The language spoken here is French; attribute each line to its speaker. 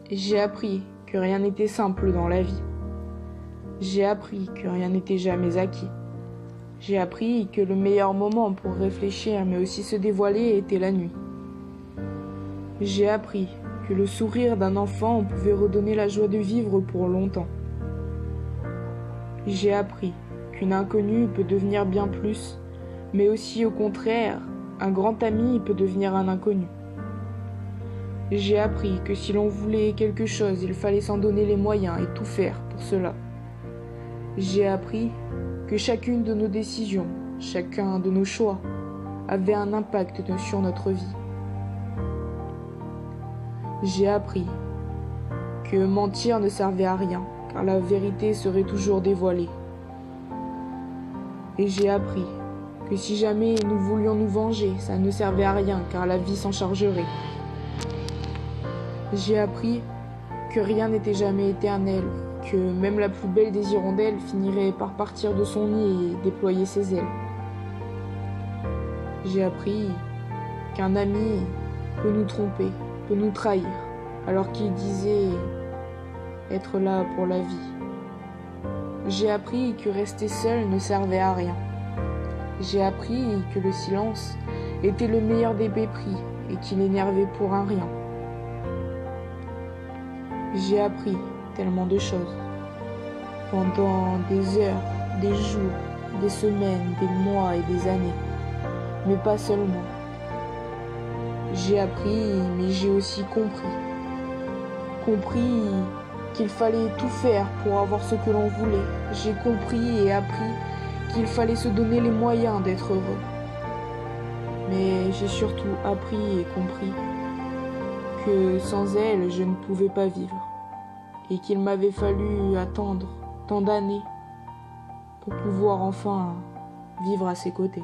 Speaker 1: J'ai appris que rien n'était simple dans la vie. J'ai appris que rien n'était jamais acquis. J'ai appris que le meilleur moment pour réfléchir mais aussi se dévoiler était la nuit. J'ai appris que le sourire d'un enfant pouvait redonner la joie de vivre pour longtemps. J'ai appris qu'une inconnue peut devenir bien plus, mais aussi au contraire, un grand ami peut devenir un inconnu. J'ai appris que si l'on voulait quelque chose, il fallait s'en donner les moyens et tout faire pour cela. J'ai appris que chacune de nos décisions, chacun de nos choix, avait un impact sur notre vie. J'ai appris que mentir ne servait à rien, car la vérité serait toujours dévoilée. Et j'ai appris que si jamais nous voulions nous venger, ça ne servait à rien, car la vie s'en chargerait. J'ai appris que rien n'était jamais éternel, que même la plus belle des hirondelles finirait par partir de son nid et déployer ses ailes. J'ai appris qu'un ami peut nous tromper, peut nous trahir, alors qu'il disait être là pour la vie. J'ai appris que rester seul ne servait à rien. J'ai appris que le silence était le meilleur des mépris et qu'il énervait pour un rien. J'ai appris tellement de choses. Pendant des heures, des jours, des semaines, des mois et des années. Mais pas seulement. J'ai appris, mais j'ai aussi compris. Compris qu'il fallait tout faire pour avoir ce que l'on voulait. J'ai compris et appris qu'il fallait se donner les moyens d'être heureux. Mais j'ai surtout appris et compris que sans elle, je ne pouvais pas vivre. Et qu'il m'avait fallu attendre tant d'années pour pouvoir enfin vivre à ses côtés.